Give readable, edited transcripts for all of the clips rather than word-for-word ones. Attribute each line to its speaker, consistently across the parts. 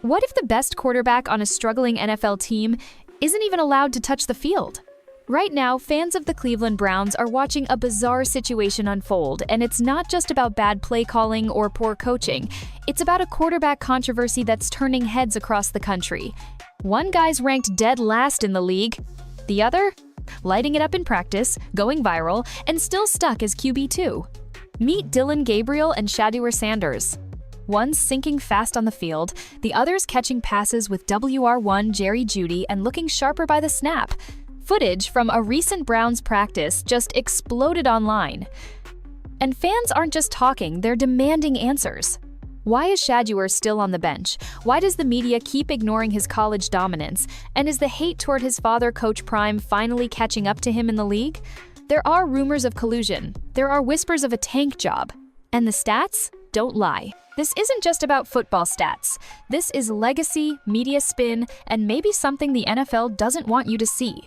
Speaker 1: What if the best quarterback on a struggling NFL team isn't even allowed to touch the field? Right now, fans of the Cleveland Browns are watching a bizarre situation unfold, and it's not just about bad play calling or poor coaching. It's about a quarterback controversy that's turning heads across the country. One guy's ranked dead last in the league, the other lighting it up in practice, going viral, and still stuck as QB2. Meet Deion Gabriel and Shaduer Sanders. One's sinking fast on the field, the other's catching passes with WR1 Jerry Jeudy and looking sharper by the snap. Footage from a recent Browns practice just exploded online. And fans aren't just talking, they're demanding answers. Why is Shaduer still on the bench? Why does the media keep ignoring his college dominance? And is the hate toward his father, Coach Prime, finally catching up to him in the league? There are rumors of collusion. There are whispers of a tank job. And the stats don't lie. This isn't just about football stats. This is legacy, media spin, and maybe something the NFL doesn't want you to see.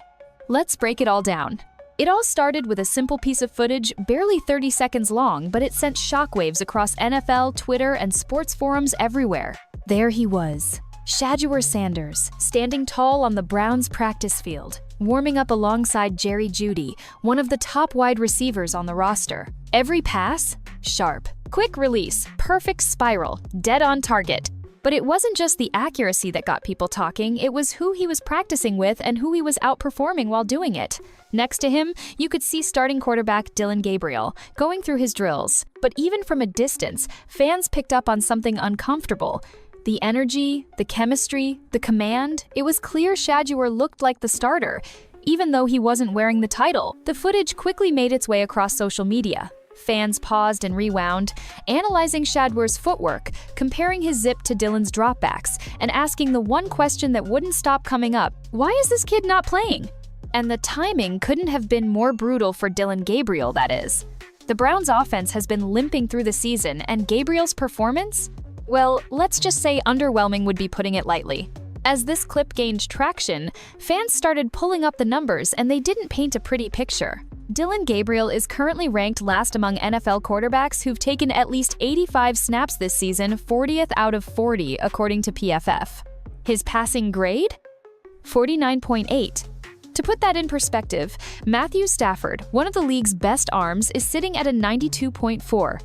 Speaker 1: Let's break it all down. It all started with a simple piece of footage, barely 30 seconds long, but it sent shockwaves across NFL, Twitter, and sports forums everywhere. There he was, Shaduer Sanders, standing tall on the Browns' practice field, warming up alongside Jerry Jeudy, one of the top wide receivers on the roster. Every pass, sharp. Quick release, perfect spiral, dead on target. But it wasn't just the accuracy that got people talking, it was who he was practicing with and who he was outperforming while doing it. Next to him, you could see starting quarterback Deion Gabriel going through his drills. But even from a distance, fans picked up on something uncomfortable. The energy, the chemistry, the command, it was clear Shaduer looked like the starter, even though he wasn't wearing the title. The footage quickly made its way across social media. Fans paused and rewound, analyzing Shaduer's footwork, comparing his zip to Dillon's dropbacks, and asking the one question that wouldn't stop coming up: why is this kid not playing? And the timing couldn't have been more brutal for Deion Gabriel, that is. The Browns' offense has been limping through the season, and Gabriel's performance? Well, let's just say underwhelming would be putting it lightly. As this clip gained traction, fans started pulling up the numbers, and they didn't paint a pretty picture. Deion Gabriel is currently ranked last among NFL quarterbacks who've taken at least 85 snaps this season, 40th out of 40, according to PFF. His passing grade? 49.8. To put that in perspective, Matthew Stafford, one of the league's best arms, is sitting at a 92.4.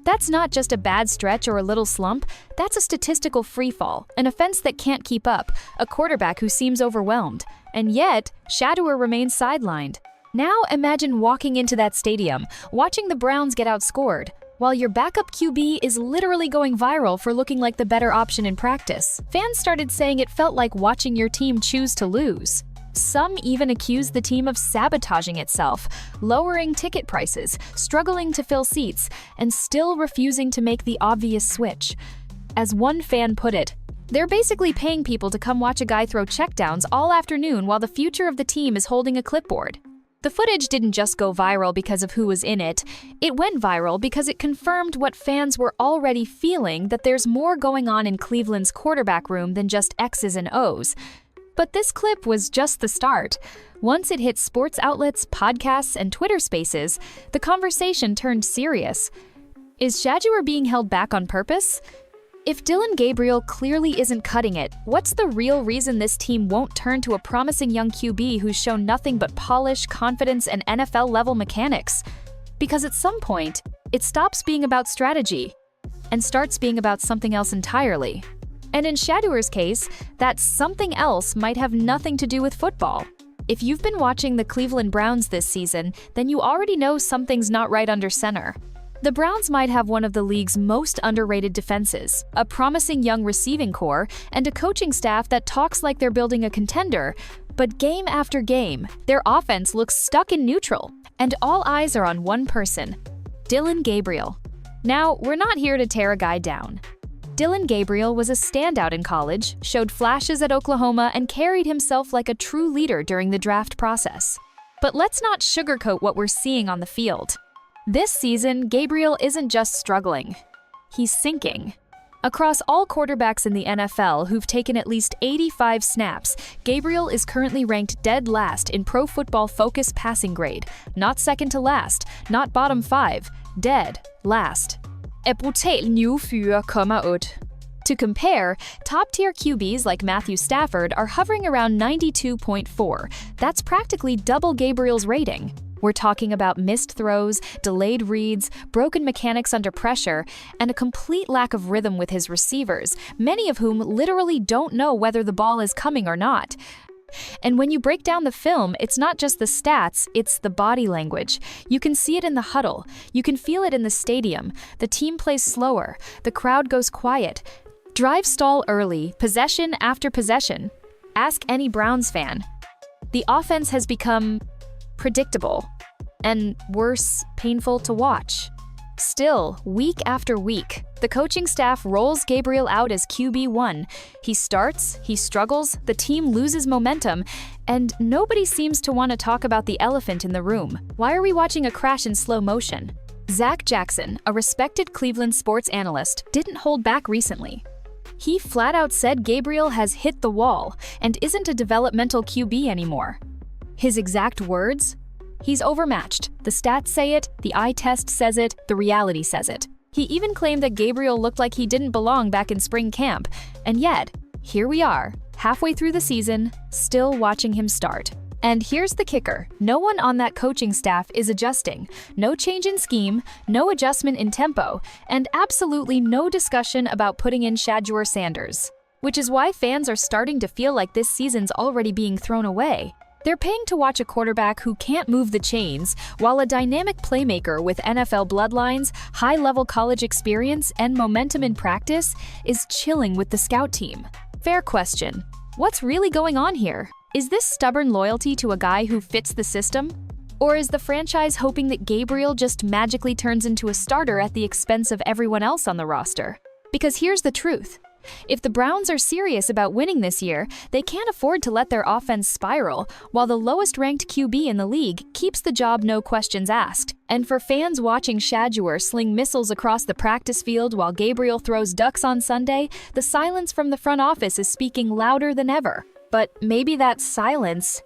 Speaker 1: That's not just a bad stretch or a little slump, that's a statistical freefall, an offense that can't keep up, a quarterback who seems overwhelmed. And yet, Shaduer remains sidelined. Now imagine walking into that stadium, watching the Browns get outscored, while your backup QB is literally going viral for looking like the better option in practice. Fans started saying it felt like watching your team choose to lose. Some even accused the team of sabotaging itself, lowering ticket prices, struggling to fill seats, and still refusing to make the obvious switch. As one fan put it, they're basically paying people to come watch a guy throw checkdowns all afternoon while the future of the team is holding a clipboard. The footage didn't just go viral because of who was in it. It went viral because it confirmed what fans were already feeling, that there's more going on in Cleveland's quarterback room than just X's and O's. But this clip was just the start. Once it hit sports outlets, podcasts, and Twitter Spaces, the conversation turned serious. Is Shaduer being held back on purpose? If Deion Gabriel clearly isn't cutting it, what's the real reason this team won't turn to a promising young QB who's shown nothing but polish, confidence, and NFL-level mechanics? Because at some point, it stops being about strategy and starts being about something else entirely. And in Shaduer's case, that something else might have nothing to do with football. If you've been watching the Cleveland Browns this season, then you already know something's not right under center. The Browns might have one of the league's most underrated defenses, a promising young receiving core, and a coaching staff that talks like they're building a contender, but game after game, their offense looks stuck in neutral, and all eyes are on one person, Deion Gabriel. Now, we're not here to tear a guy down. Deion Gabriel was a standout in college, showed flashes at Oklahoma, and carried himself like a true leader during the draft process. But let's not sugarcoat what we're seeing on the field. This season, Gabriel isn't just struggling, he's sinking. Across all quarterbacks in the NFL who've taken at least 85 snaps, Gabriel is currently ranked dead last in Pro Football Focus passing grade. Not second to last, not bottom 5, dead last. A brutal niveau 4,8. To compare, top-tier QBs like Matthew Stafford are hovering around 92.4. That's practically double Gabriel's rating. We're talking about missed throws, delayed reads, broken mechanics under pressure, and a complete lack of rhythm with his receivers, many of whom literally don't know whether the ball is coming or not. And when you break down the film, it's not just the stats, it's the body language. You can see it in the huddle. You can feel it in the stadium. The team plays slower. The crowd goes quiet. Drives stall early, possession after possession. Ask any Browns fan. The offense has become predictable and worse, painful to watch. Still, week after week, the coaching staff rolls Gabriel out as QB1. He starts, he struggles, the team loses momentum, and nobody seems to want to talk about the elephant in the room. Why are we watching a crash in slow motion? Zach Jackson, a respected Cleveland sports analyst, didn't hold back recently. He flat out said Gabriel has hit the wall and isn't a developmental QB anymore. His exact words? He's overmatched. The stats say it, the eye test says it, the reality says it. He even claimed that Gabriel looked like he didn't belong back in spring camp. And yet, here we are, halfway through the season, still watching him start. And here's the kicker. No one on that coaching staff is adjusting. No change in scheme, no adjustment in tempo, and absolutely no discussion about putting in Shaduer Sanders. Which is why fans are starting to feel like this season's already being thrown away. They're paying to watch a quarterback who can't move the chains, while a dynamic playmaker with NFL bloodlines, high-level college experience, and momentum in practice is chilling with the scout team. Fair question. What's really going on here? Is this stubborn loyalty to a guy who fits the system? Or is the franchise hoping that Gabriel just magically turns into a starter at the expense of everyone else on the roster? Because here's the truth. If the Browns are serious about winning this year, they can't afford to let their offense spiral, while the lowest-ranked QB in the league keeps the job no questions asked. And for fans watching Shaduer sling missiles across the practice field while Gabriel throws ducks on Sunday, the silence from the front office is speaking louder than ever. But maybe that silence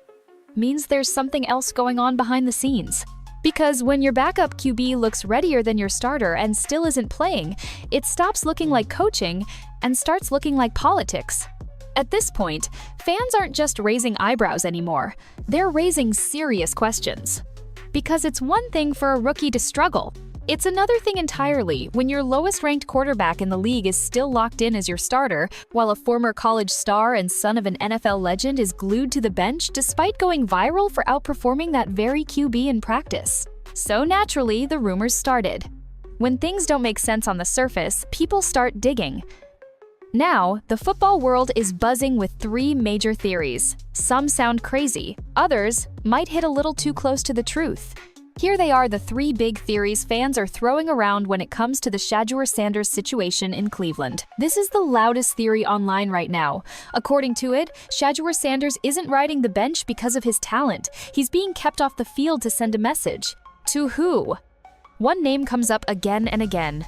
Speaker 1: means there's something else going on behind the scenes. Because when your backup QB looks readier than your starter and still isn't playing, it stops looking like coaching and starts looking like politics. At this point, fans aren't just raising eyebrows anymore. They're raising serious questions. Because it's one thing for a rookie to struggle. It's another thing entirely when your lowest-ranked quarterback in the league is still locked in as your starter, while a former college star and son of an NFL legend is glued to the bench despite going viral for outperforming that very QB in practice. So naturally, the rumors started. When things don't make sense on the surface, people start digging. Now, the football world is buzzing with three major theories. Some sound crazy, others might hit a little too close to the truth. Here they are, the three big theories fans are throwing around when it comes to the Shaduer Sanders situation in Cleveland. This is the loudest theory online right now. According to it, Shaduer Sanders isn't riding the bench because of his talent. He's being kept off the field to send a message. To who? One name comes up again and again.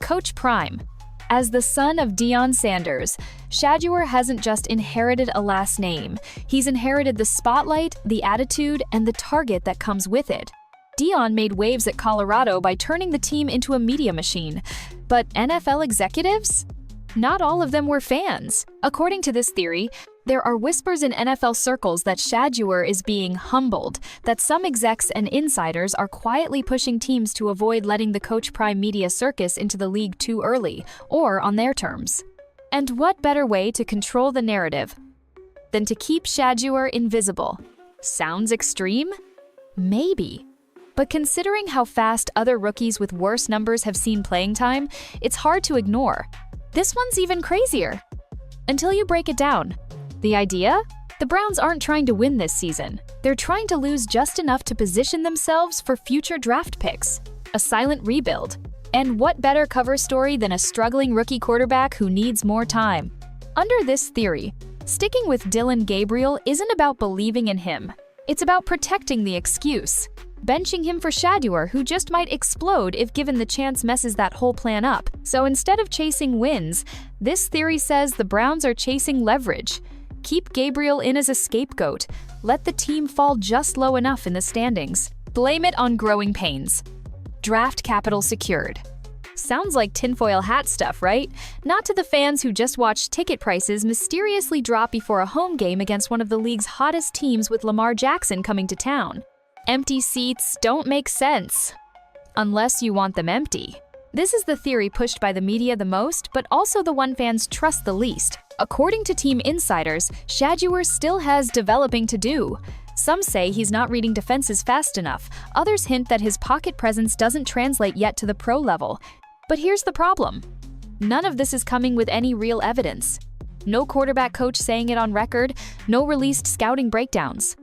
Speaker 1: Coach Prime. As the son of Deion Sanders, Shaduer hasn't just inherited a last name. He's inherited the spotlight, the attitude, and the target that comes with it. Deion made waves at Colorado by turning the team into a media machine. But NFL executives? Not all of them were fans. According to this theory, there are whispers in NFL circles that Shaduer is being humbled, that some execs and insiders are quietly pushing teams to avoid letting the Coach Prime media circus into the league too early, or on their terms. And what better way to control the narrative than to keep Shaduer invisible? Sounds extreme? Maybe. But considering how fast other rookies with worse numbers have seen playing time, it's hard to ignore. This one's even crazier. Until you break it down. The idea? The Browns aren't trying to win this season. They're trying to lose just enough to position themselves for future draft picks. A silent rebuild. And what better cover story than a struggling rookie quarterback who needs more time? Under this theory, sticking with Dylan Gabriel isn't about believing in him. It's about protecting the excuse. Benching him for Shaduer, who just might explode if given the chance, messes that whole plan up. So instead of chasing wins, this theory says the Browns are chasing leverage. Keep Gabriel in as a scapegoat. Let the team fall just low enough in the standings. Blame it on growing pains. Draft capital secured. Sounds like tinfoil hat stuff, right? Not to the fans who just watched ticket prices mysteriously drop before a home game against one of the league's hottest teams with Lamar Jackson coming to town. Empty seats don't make sense. Unless you want them empty. This is the theory pushed by the media the most, but also the one fans trust the least. According to team insiders, Shaduer still has developing to do. Some say he's not reading defenses fast enough. Others hint that his pocket presence doesn't translate yet to the pro level. But here's the problem. None of this is coming with any real evidence. No quarterback coach saying it on record, no released scouting breakdowns.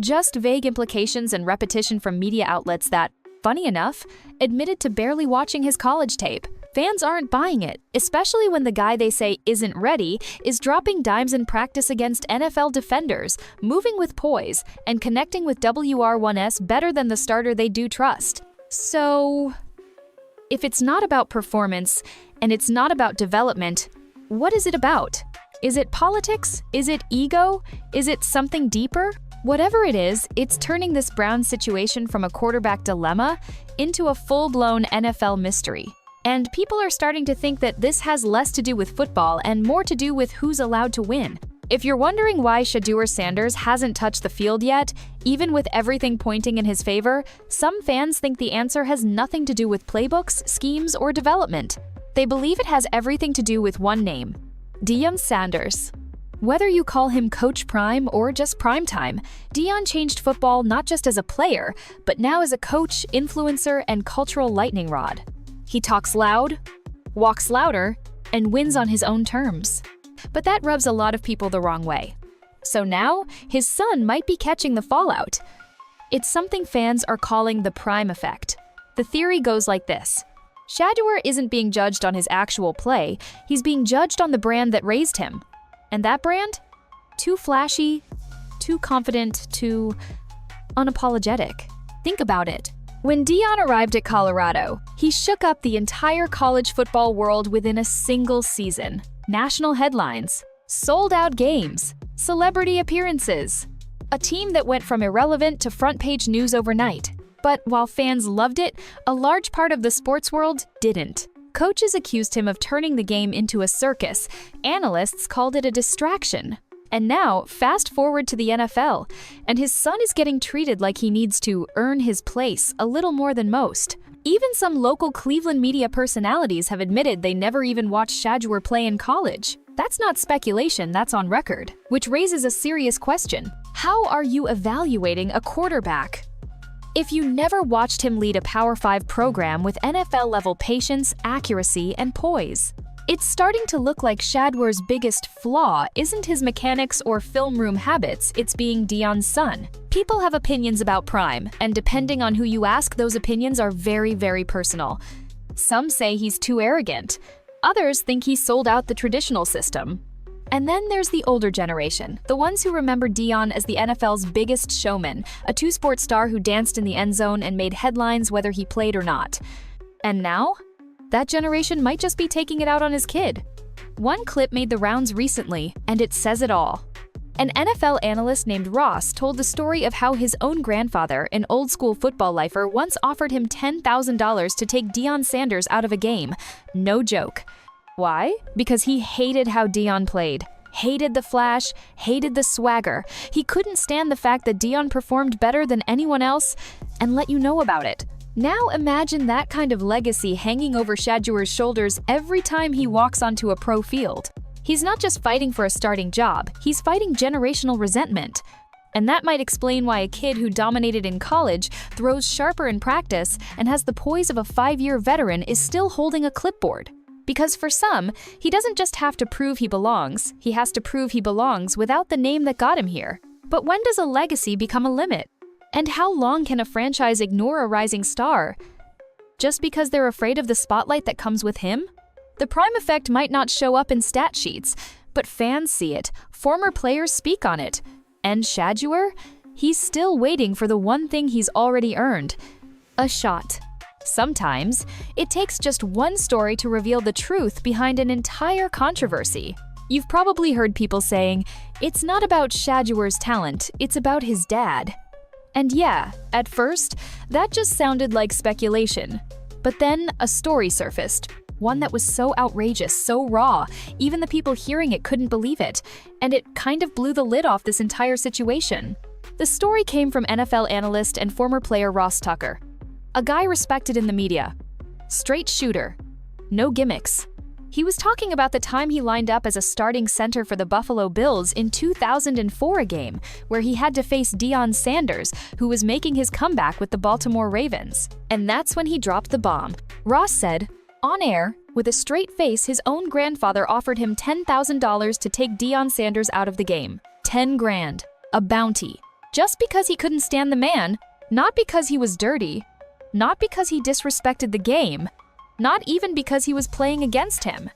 Speaker 1: Just vague implications and repetition from media outlets that, funny enough, admitted to barely watching his college tape. Fans aren't buying it, especially when the guy they say isn't ready is dropping dimes in practice against NFL defenders, moving with poise, and connecting with WR1S better than the starter they do trust. So, if it's not about performance, and it's not about development, what is it about? Is it politics? Is it ego? Is it something deeper? Whatever it is, it's turning this Browns situation from a quarterback dilemma into a full-blown NFL mystery. And people are starting to think that this has less to do with football and more to do with who's allowed to win. If you're wondering why Shaduer Sanders hasn't touched the field yet, even with everything pointing in his favor, some fans think the answer has nothing to do with playbooks, schemes, or development. They believe it has everything to do with one name: Deion Sanders. Whether you call him Coach Prime or just Primetime, Deion changed football not just as a player, but now as a coach, influencer, and cultural lightning rod. He talks loud, walks louder, and wins on his own terms. But that rubs a lot of people the wrong way. So now, his son might be catching the fallout. It's something fans are calling the Prime effect. The theory goes like this. Shaduer isn't being judged on his actual play, he's being judged on the brand that raised him. And that brand? Too flashy, too confident, too unapologetic. Think about it. When Deion arrived at Colorado, he shook up the entire college football world within a single season. National headlines, sold-out games, celebrity appearances. A team that went from irrelevant to front-page news overnight. But while fans loved it, a large part of the sports world didn't. Coaches accused him of turning the game into a circus. Analysts called it a distraction. And now, fast forward to the NFL, and his son is getting treated like he needs to earn his place a little more than most. Even some local Cleveland media personalities have admitted they never even watched Shaduer play in college. That's not speculation, that's on record. Which raises a serious question. How are you evaluating a quarterback? If you never watched him lead a Power 5 program with NFL-level patience, accuracy, and poise, it's starting to look like Shaduer's biggest flaw isn't his mechanics or film room habits, it's being Deion's son. People have opinions about Prime, and depending on who you ask, those opinions are very, very personal. Some say he's too arrogant. Others think he sold out the traditional system. And then there's the older generation, the ones who remember Deion as the NFL's biggest showman, a two-sport star who danced in the end zone and made headlines whether he played or not. And now? That generation might just be taking it out on his kid. One clip made the rounds recently, and it says it all. An NFL analyst named Ross told the story of how his own grandfather, an old-school football lifer, once offered him $10,000 to take Deion Sanders out of a game. No joke. Why? Because he hated how Deion played. Hated the flash, hated the swagger. He couldn't stand the fact that Deion performed better than anyone else and let you know about it. Now imagine that kind of legacy hanging over Shaduer's shoulders every time he walks onto a pro field. He's not just fighting for a starting job, he's fighting generational resentment. And that might explain why a kid who dominated in college, throws sharper in practice, and has the poise of a 5-year veteran is still holding a clipboard. Because for some, he doesn't just have to prove he belongs, he has to prove he belongs without the name that got him here. But when does a legacy become a limit? And how long can a franchise ignore a rising star? Just because they're afraid of the spotlight that comes with him? The Prime effect might not show up in stat sheets, but fans see it, former players speak on it. And Shaduer? He's still waiting for the one thing he's already earned: a shot. Sometimes, it takes just one story to reveal the truth behind an entire controversy. You've probably heard people saying, it's not about Shaduer's talent, it's about his dad. And yeah, at first, that just sounded like speculation. But then a story surfaced. One that was so outrageous, so raw, even the people hearing it couldn't believe it, and it kind of blew the lid off this entire situation. The story came from NFL analyst and former player Ross Tucker, a guy respected in the media. Straight shooter, no gimmicks. He was talking about the time he lined up as a starting center for the Buffalo Bills in 2004 game, where he had to face Deion Sanders, who was making his comeback with the Baltimore Ravens. And that's when he dropped the bomb. Ross said, on air, with a straight face, his own grandfather offered him $10,000 to take Deion Sanders out of the game. 10 grand. A bounty. Just because he couldn't stand the man, not because he was dirty, not because he disrespected the game, not even because he was playing against him.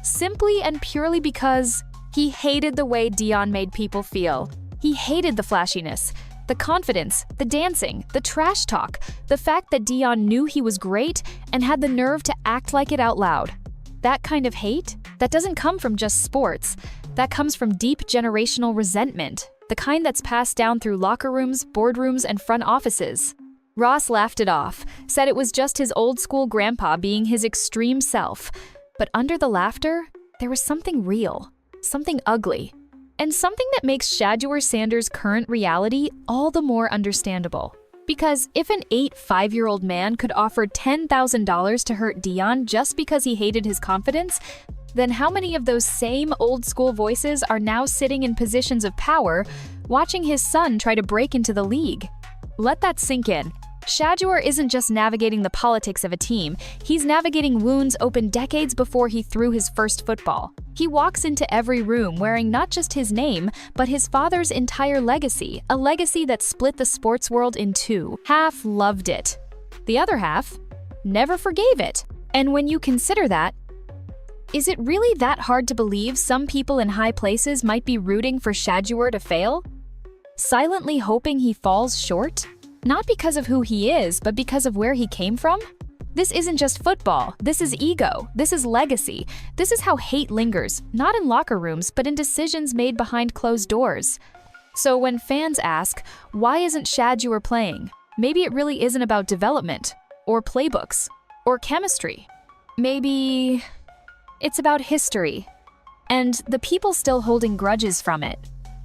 Speaker 1: Simply and purely because he hated the way Deion made people feel. He hated the flashiness, the confidence, the dancing, the trash talk, the fact that Deion knew he was great and had the nerve to act like it out loud. That kind of hate, that doesn't come from just sports. That comes from deep generational resentment, the kind that's passed down through locker rooms, boardrooms, and front offices. Ross laughed it off, said it was just his old-school grandpa being his extreme self. But under the laughter, there was something real, something ugly, and something that makes Shaduer Sanders' current reality all the more understandable. Because if an 5-year-old man could offer $10,000 to hurt Deion just because he hated his confidence, then how many of those same old-school voices are now sitting in positions of power, watching his son try to break into the league? Let that sink in. Shaduer isn't just navigating the politics of a team, he's navigating wounds opened decades before he threw his first football. He walks into every room wearing not just his name, but his father's entire legacy, a legacy that split the sports world in two. Half loved it. The other half never forgave it. And when you consider that, is it really that hard to believe some people in high places might be rooting for Shaduer to fail? Silently hoping he falls short? Not because of who he is, but because of where he came from? This isn't just football. This is ego. This is legacy. This is how hate lingers, not in locker rooms, but in decisions made behind closed doors. So when fans ask, why isn't Shaduer playing? Maybe it really isn't about development, or playbooks, or chemistry. Maybe it's about history, and the people still holding grudges from it.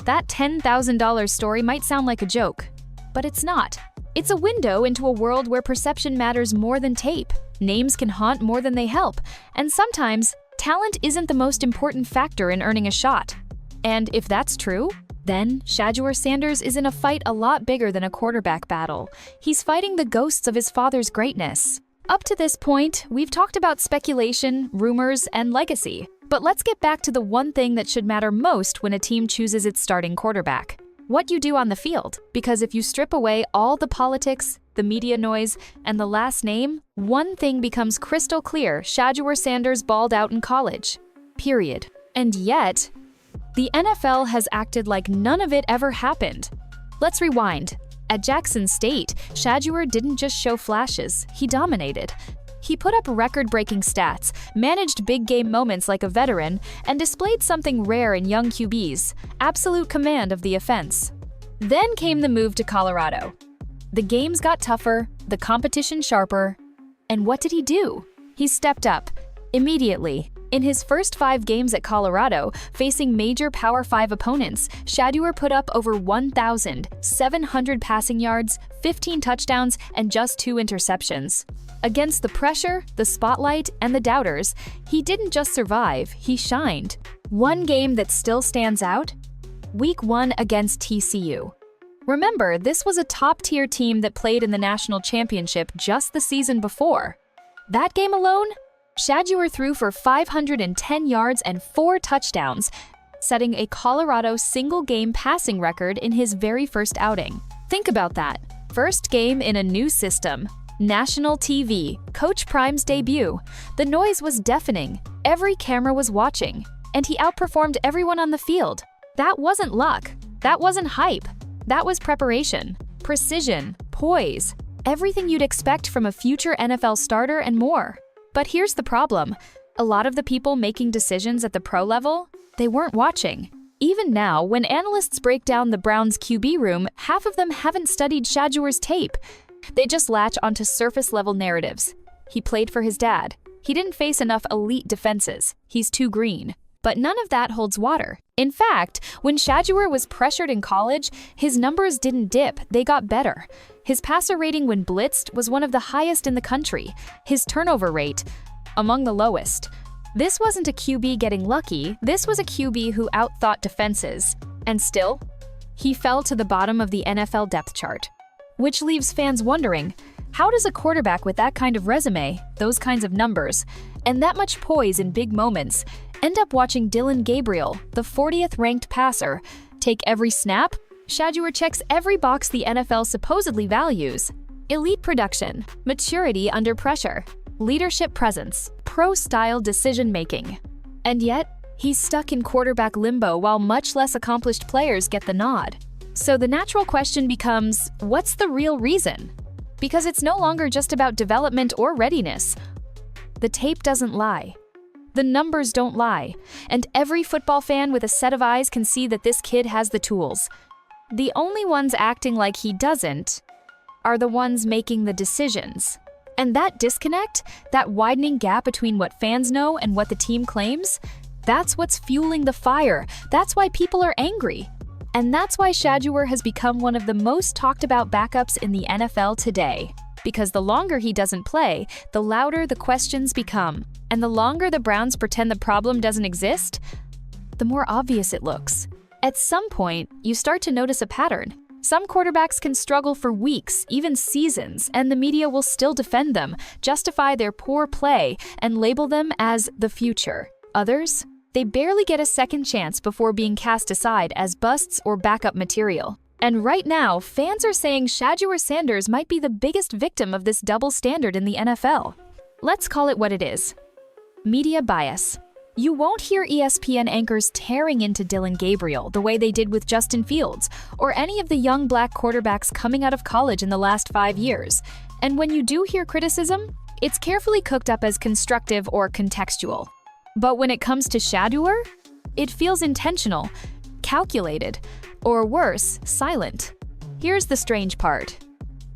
Speaker 1: That $10,000 story might sound like a joke, but it's not. It's a window into a world where perception matters more than tape. Names can haunt more than they help, and sometimes talent isn't the most important factor in earning a shot. And if that's true, then Shaduer Sanders is in a fight a lot bigger than a quarterback battle. He's fighting the ghosts of his father's greatness. Up to this point, we've talked about speculation, rumors, and legacy. But let's get back to the one thing that should matter most when a team chooses its starting quarterback: what you do on the field. Because if you strip away all the politics, the media noise, and the last name, one thing becomes crystal clear: Shaduer Sanders balled out in college. Period. And yet, the NFL has acted like none of it ever happened. Let's rewind. At Jackson State, Shaduer didn't just show flashes, he dominated. He put up record-breaking stats, managed big-game moments like a veteran, and displayed something rare in young QBs: absolute command of the offense. Then came the move to Colorado. The games got tougher, the competition sharper, and what did he do? He stepped up, immediately. In his first 5 games at Colorado, facing major Power 5 opponents, Shaduer put up over 1,700 passing yards, 15 touchdowns, and just 2 interceptions. Against the pressure, the spotlight, and the doubters, he didn't just survive, he shined. One game that still stands out? Week 1 against TCU. Remember, this was a top-tier team that played in the national championship just the season before. That game alone? Shaduer threw for 510 yards and 4 touchdowns, setting a Colorado single-game passing record in his very first outing. Think about that. First game in a new system. National TV, Coach Prime's debut. The noise was deafening. Every camera was watching, and he outperformed everyone on the field. That wasn't luck. That wasn't hype. That was preparation, precision, poise, everything you'd expect from a future NFL starter and more. But here's the problem. A lot of the people making decisions at the pro level, they weren't watching. Even now, when analysts break down the Browns' QB room, half of them haven't studied Shaduer's tape. They just latch onto surface-level narratives. He played for his dad. He didn't face enough elite defenses. He's too green. But none of that holds water. In fact, when Shaduer was pressured in college, his numbers didn't dip, they got better. His passer rating when blitzed was one of the highest in the country. His turnover rate, among the lowest. This wasn't a QB getting lucky, this was a QB who outthought defenses. And still, he fell to the bottom of the NFL depth chart. Which leaves fans wondering, how does a quarterback with that kind of resume, those kinds of numbers, and that much poise in big moments, end up watching Gabriel, the 40th ranked passer, take every snap? Shaduer checks every box the NFL supposedly values. Elite production, maturity under pressure, leadership presence, pro-style decision-making. And yet, he's stuck in quarterback limbo while much less accomplished players get the nod. So the natural question becomes, what's the real reason? Because it's no longer just about development or readiness. The tape doesn't lie. The numbers don't lie, and every football fan with a set of eyes can see that this kid has the tools. The only ones acting like he doesn't are the ones making the decisions. And that disconnect, that widening gap between what fans know and what the team claims, that's what's fueling the fire. That's why people are angry. And that's why Shaduer has become one of the most talked about backups in the NFL today. Because the longer he doesn't play, the louder the questions become. And the longer the Browns pretend the problem doesn't exist, the more obvious it looks. At some point, you start to notice a pattern. Some quarterbacks can struggle for weeks, even seasons, and the media will still defend them, justify their poor play, and label them as the future. Others, they barely get a second chance before being cast aside as busts or backup material. And right now, fans are saying Shaduer Sanders might be the biggest victim of this double standard in the NFL. Let's call it what it is. Media bias. You won't hear ESPN anchors tearing into Gabriel the way they did with Justin Fields, or any of the young black quarterbacks coming out of college in the last 5 years. And when you do hear criticism, it's carefully cooked up as constructive or contextual. But when it comes to Shaduer, it feels intentional, calculated, or worse, silent. Here's the strange part.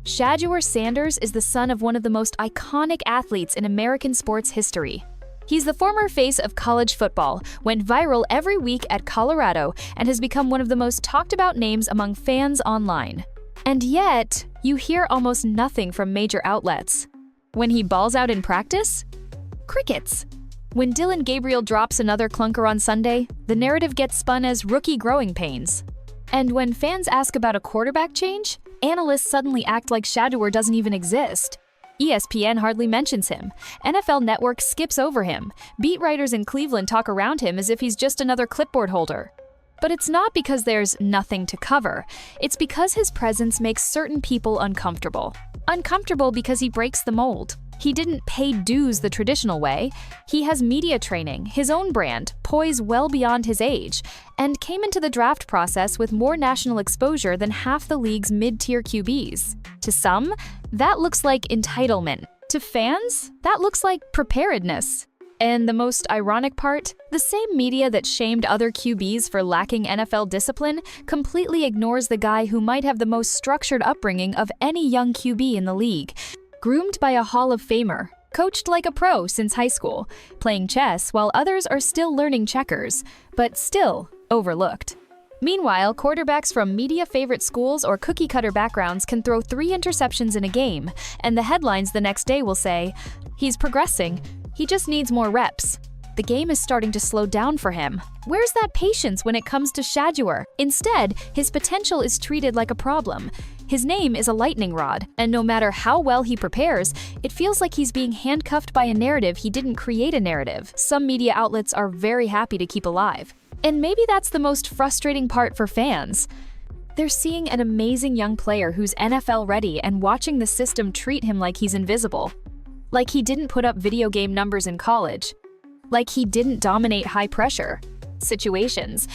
Speaker 1: Shaduer Sanders is the son of one of the most iconic athletes in American sports history. He's the former face of college football, went viral every week at Colorado, and has become one of the most talked about names among fans online. And yet, you hear almost nothing from major outlets. When he balls out in practice? Crickets. When Gabriel drops another clunker on Sunday, the narrative gets spun as rookie growing pains. And when fans ask about a quarterback change, analysts suddenly act like Shaduer doesn't even exist. ESPN hardly mentions him. NFL Network skips over him. Beat writers in Cleveland talk around him as if he's just another clipboard holder. But it's not because there's nothing to cover. It's because his presence makes certain people uncomfortable. Uncomfortable because he breaks the mold. He didn't pay dues the traditional way. He has media training, his own brand, poise well beyond his age, and came into the draft process with more national exposure than half the league's mid-tier QBs. To some, that looks like entitlement. To fans, that looks like preparedness. And the most ironic part, the same media that shamed other QBs for lacking NFL discipline completely ignores the guy who might have the most structured upbringing of any young QB in the league. Groomed by a Hall of Famer, coached like a pro since high school, playing chess while others are still learning checkers, but still overlooked. Meanwhile, quarterbacks from media-favorite schools or cookie-cutter backgrounds can throw 3 interceptions in a game, and the headlines the next day will say, "He's progressing. He just needs more reps." The game is starting to slow down for him. Where's that patience when it comes to Shaduer? Instead, his potential is treated like a problem. His name is a lightning rod, and no matter how well he prepares, it feels like he's being handcuffed by a narrative he didn't create a narrative. Some media outlets are very happy to keep alive. And maybe that's the most frustrating part for fans. They're seeing an amazing young player who's NFL ready and watching the system treat him like he's invisible. Like he didn't put up video game numbers in college. Like he didn't dominate high-pressure situations.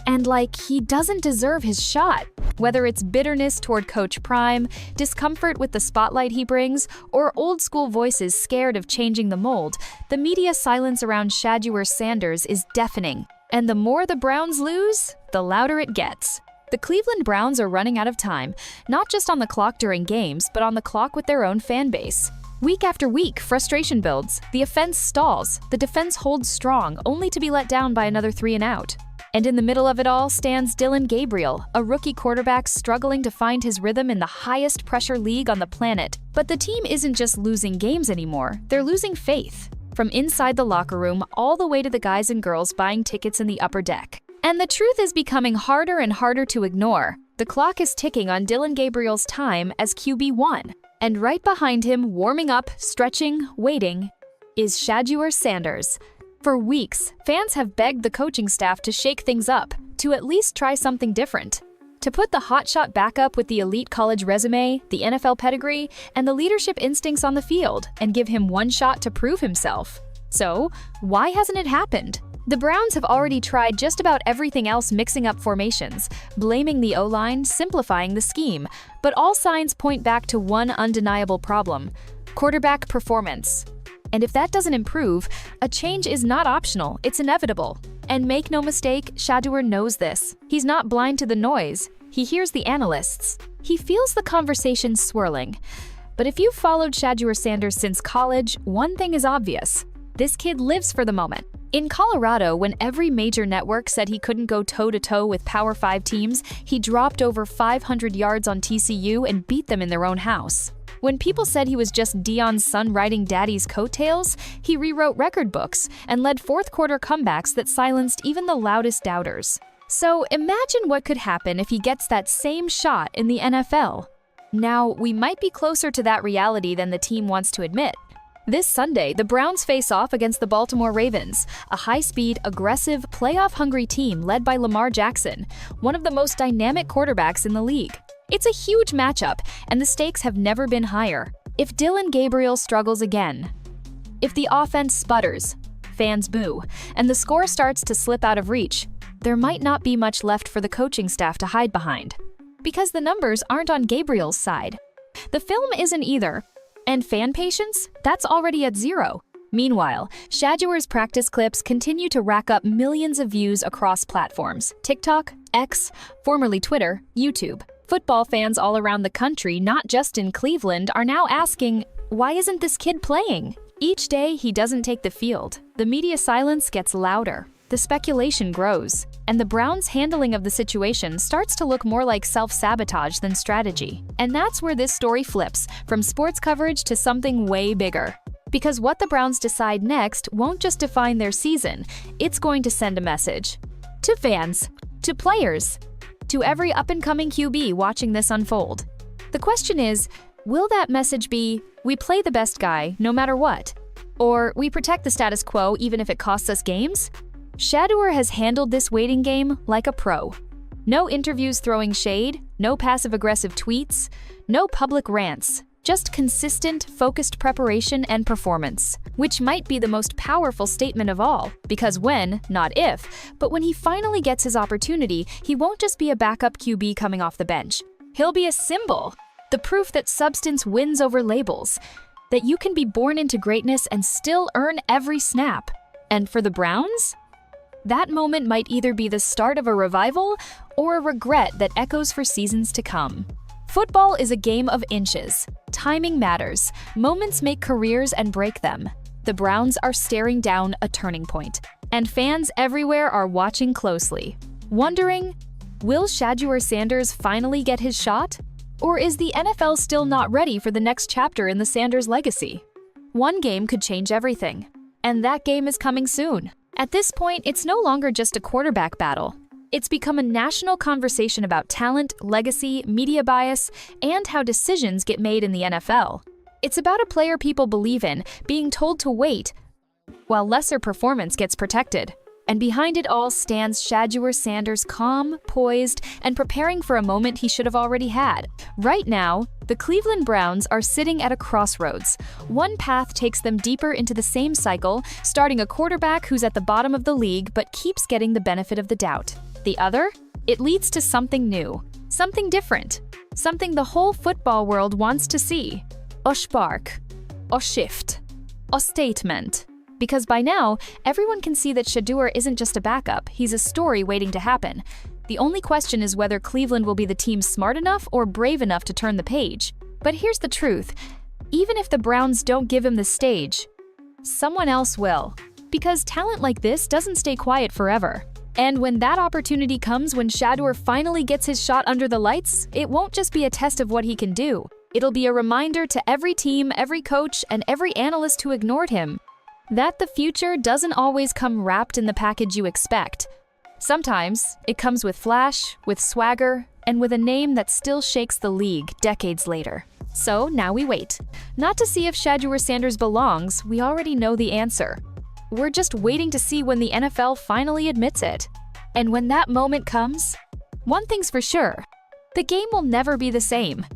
Speaker 1: And like he doesn't deserve his shot. Whether it's bitterness toward Coach Prime, discomfort with the spotlight he brings, or old-school voices scared of changing the mold, the media silence around Shaduer Sanders is deafening. And the more the Browns lose, the louder it gets. The Cleveland Browns are running out of time, not just on the clock during games, but on the clock with their own fan base. Week after week, frustration builds, the offense stalls, the defense holds strong, only to be let down by another 3-and-out. And in the middle of it all stands Gabriel, a rookie quarterback struggling to find his rhythm in the highest pressure league on the planet. But the team isn't just losing games anymore, they're losing faith. From inside the locker room all the way to the guys and girls buying tickets in the upper deck. And the truth is becoming harder and harder to ignore. The clock is ticking on Gabriel's time as QB1. And right behind him, warming up, stretching, waiting, is Shaduer Sanders. For weeks, fans have begged the coaching staff to shake things up, to at least try something different. To put the hotshot backup with the elite college resume, the NFL pedigree, and the leadership instincts on the field, and give him one shot to prove himself. So, why hasn't it happened? The Browns have already tried just about everything else, mixing up formations, blaming the O-line, simplifying the scheme, but all signs point back to one undeniable problem: quarterback performance. And if that doesn't improve, a change is not optional, it's inevitable. And make no mistake, Shedeur knows this. He's not blind to the noise. He hears the analysts. He feels the conversation swirling. But if you've followed Shaduer Sanders since college, one thing is obvious. This kid lives for the moment. In Colorado, when every major network said he couldn't go toe-to-toe with Power 5 teams, he dropped over 500 yards on TCU and beat them in their own house. When people said he was just Deion's son riding daddy's coattails, he rewrote record books and led fourth-quarter comebacks that silenced even the loudest doubters. So imagine what could happen if he gets that same shot in the NFL. Now, we might be closer to that reality than the team wants to admit. This Sunday, the Browns face off against the Baltimore Ravens, a high-speed, aggressive, playoff-hungry team led by Lamar Jackson, one of the most dynamic quarterbacks in the league. It's a huge matchup, and the stakes have never been higher. If Gabriel struggles again, if the offense sputters, fans boo, and the score starts to slip out of reach, there might not be much left for the coaching staff to hide behind. Because the numbers aren't on Gabriel's side. The film isn't either. And fan patience? That's already at 0. Meanwhile, Shaduer's practice clips continue to rack up millions of views across platforms: TikTok, X, formerly Twitter, YouTube. Football fans all around the country, not just in Cleveland, are now asking, why isn't this kid playing? Each day he doesn't take the field, the media silence gets louder. The speculation grows, and the Browns' handling of the situation starts to look more like self-sabotage than strategy. And that's where this story flips, from sports coverage to something way bigger. Because what the Browns decide next won't just define their season, it's going to send a message. To fans, to players, to every up-and-coming QB watching this unfold. The question is, will that message be, we play the best guy no matter what? Or we protect the status quo even if it costs us games? Shedeur has handled this waiting game like a pro. No interviews throwing shade, no passive-aggressive tweets, no public rants, just consistent, focused preparation and performance, which might be the most powerful statement of all, because when, not if, but when he finally gets his opportunity, he won't just be a backup QB coming off the bench. He'll be a symbol, the proof that substance wins over labels, that you can be born into greatness and still earn every snap. And for the Browns? That moment might either be the start of a revival or a regret that echoes for seasons to come. Football is a game of inches. Timing matters. Moments make careers and break them. The Browns are staring down a turning point, and fans everywhere are watching closely, wondering, will Shaduer Sanders finally get his shot? Or is the NFL still not ready for the next chapter in the Sanders legacy? One game could change everything, and that game is coming soon. At this point, it's no longer just a quarterback battle. It's become a national conversation about talent, legacy, media bias, and how decisions get made in the NFL. It's about a player people believe in being told to wait while lesser performance gets protected. And behind it all stands Shaduer Sanders, calm, poised, and preparing for a moment he should have already had. Right now, the Cleveland Browns are sitting at a crossroads. One path takes them deeper into the same cycle, starting a quarterback who's at the bottom of the league but keeps getting the benefit of the doubt. The other? It leads to something new, something different, something the whole football world wants to see. A spark, a shift, a statement. Because by now, everyone can see that Shedeur isn't just a backup, he's a story waiting to happen. The only question is whether Cleveland will be the team smart enough or brave enough to turn the page. But here's the truth. Even if the Browns don't give him the stage, someone else will. Because talent like this doesn't stay quiet forever. And when that opportunity comes, when Shaduer finally gets his shot under the lights, it won't just be a test of what he can do. It'll be a reminder to every team, every coach, and every analyst who ignored him that the future doesn't always come wrapped in the package you expect. Sometimes it comes with flash, with swagger, and with a name that still shakes the league decades later. So now we wait. Not to see if Shaduer Sanders belongs, we already know the answer. We're just waiting to see when the NFL finally admits it. And when that moment comes, one thing's for sure, the game will never be the same.